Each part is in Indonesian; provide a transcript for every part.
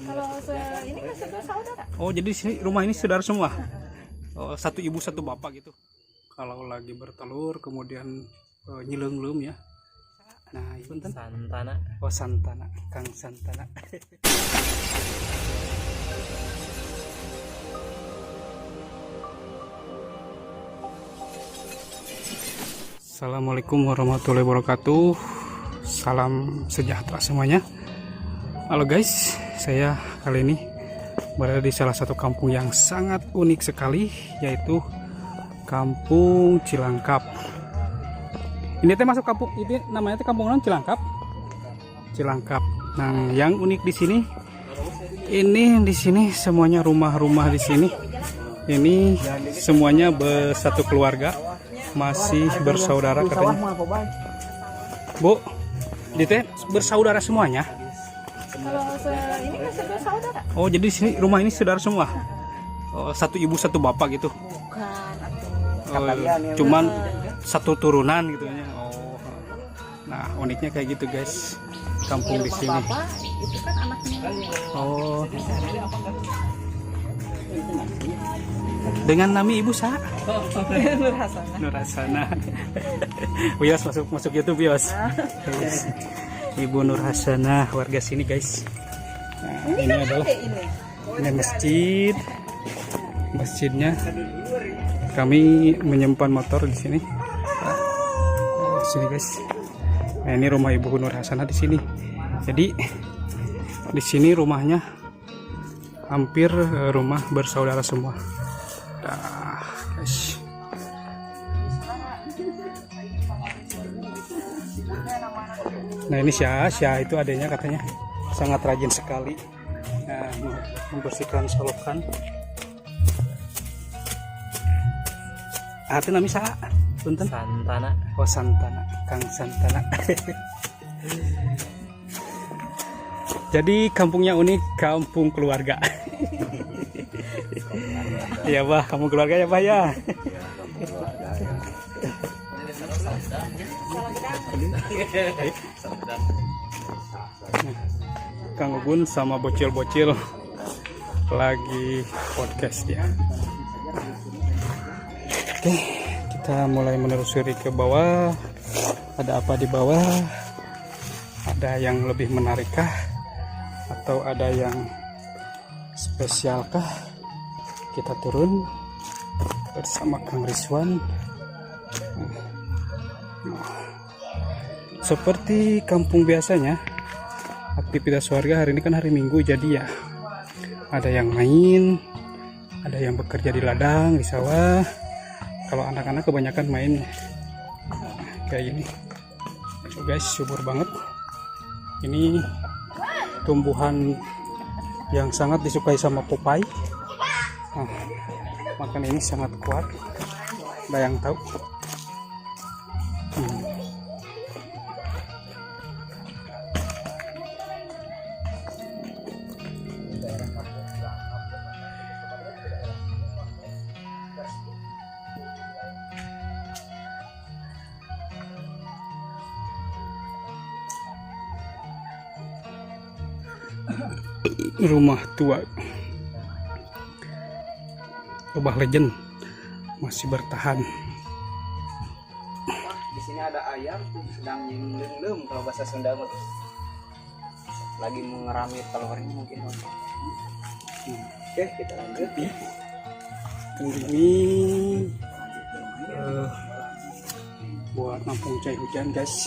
Ini kan saudara. Oh, jadi sini rumah ini saudara semua. Oh, satu ibu satu bapak gitu. Kalau lagi bertelur kemudian nyelenglem ya. Nah, itu kan Santana. oh Santana, Kang Santana. Assalamualaikum warahmatullahi wabarakatuh. Salam sejahtera semuanya. Halo guys, saya kali ini berada di salah satu kampung yang sangat unik sekali, yaitu Kampung Cilangkap. Ini teh masuk kampung ini namanya teh kampung Cilangkap. Cilangkap. Nah, yang unik di sini di sini semuanya rumah-rumah di sini. Ini semuanya bersatu keluarga, masih bersaudara katanya. Bu, di teh bersaudara semuanya. Ini kan saudara. Oh, jadi di sini rumah ini saudara semua. Oh, satu ibu satu bapak gitu. Bukan Oh, cuman satu turunan gitu ya. Oh. Nah, uniknya kayak gitu, guys. Kampung di sini. Bapak itu kan anaknya. Oh. Dengan nami ibu Sa? Nur Hasanah. Nur Hasanah. Bios masuk YouTube, Bios. Guys. Ibu Nur Hasanah, warga sini, guys. Nah, ini adalah ini masjid. Masjidnya kami menyimpan motor di sini. Nah, sini, guys. Nah, ini rumah Ibu Nur Hasanah di sini. Jadi di sini rumahnya hampir rumah bersaudara semua. Nah, guys. Nah, ini Syah itu adanya katanya sangat rajin sekali membersihkan solokan. Artinya nami Syah, punten. Santana. Oh, Santana, Kang Santana. Jadi kampungnya unik, kampung keluarga. Iya, Bah, kampung keluarga ya, Bah ya. Kang Ugun sama bocil-bocil lagi podcast ya. Oke, kita mulai menelusuri ke bawah. Ada apa di bawah? Ada yang lebih menarikkah? Atau ada yang spesialkah? Kita turun bersama Kang Rizwan. Seperti kampung biasanya, aktivitas warga hari ini kan hari Minggu, jadi ya ada yang main, ada yang bekerja di ladang, di sawah. Kalau anak-anak kebanyakan main kayak gini. So guys, subur banget. Ini tumbuhan yang sangat disukai sama Popeye. Nah, makan ini sangat kuat. Ada yang tahu? Rumah tua, rumah legend masih bertahan. Di sini ada ayam tuh sedang nyenglem kalau bahasa Sunda mah. Lagi mengerami telurnya mungkin. Oke, kita lanjut. Ini buat nampung cai hujan, guys.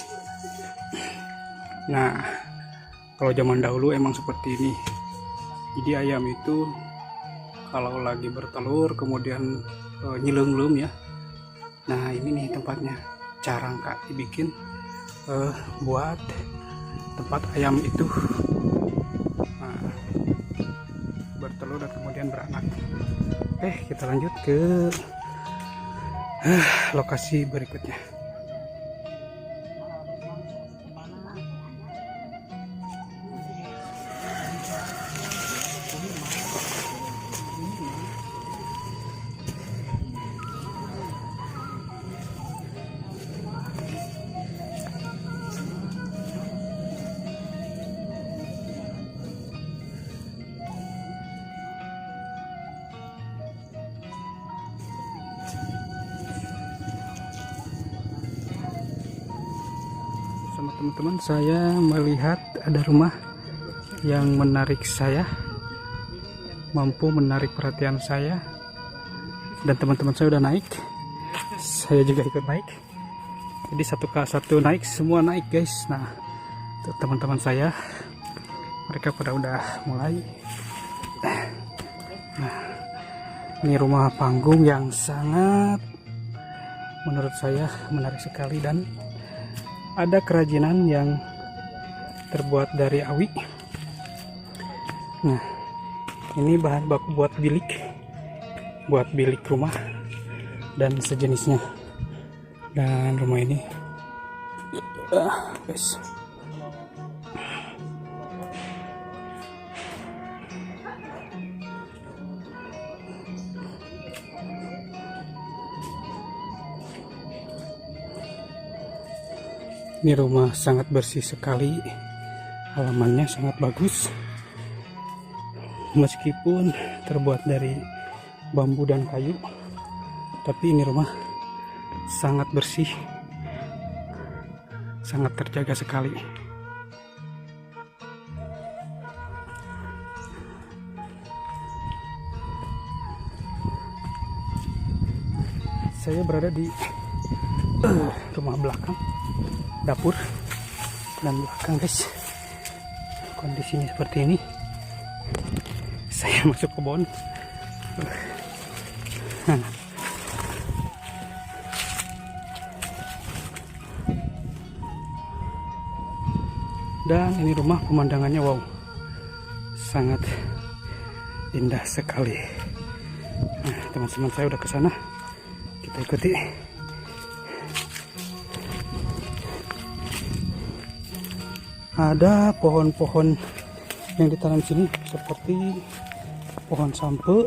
Nah, kalau zaman dahulu emang seperti ini. Jadi ayam itu kalau lagi bertelur kemudian nyelenglem ya. Nah, ini nih tempatnya. Carangka dibikin buat tempat ayam itu bertelur dan kemudian beranak. Kita lanjut ke lokasi berikutnya. teman-teman, saya melihat ada rumah yang menarik saya, mampu menarik perhatian saya, dan teman-teman saya udah naik, saya juga ikut naik. Jadi satu naik, semua naik guys. Nah, untuk teman-teman saya, mereka pada udah mulai. Nah, ini rumah panggung yang sangat menurut saya menarik sekali, dan ada kerajinan yang terbuat dari awi. Nah, ini bahan baku buat bilik rumah dan sejenisnya. Dan rumah ini guys, ini rumah sangat bersih sekali, halamannya sangat bagus. Meskipun terbuat dari bambu dan kayu, tapi ini rumah sangat bersih, sangat terjaga sekali. Saya berada di rumah belakang, dapur dan belakang guys. Kondisinya seperti ini. Saya masuk kebun. Dan ini rumah, pemandangannya wow, sangat indah sekali. Nah, teman-teman saya udah ke sana, kita ikuti. Ada pohon-pohon yang ditanam sini seperti pohon sampe.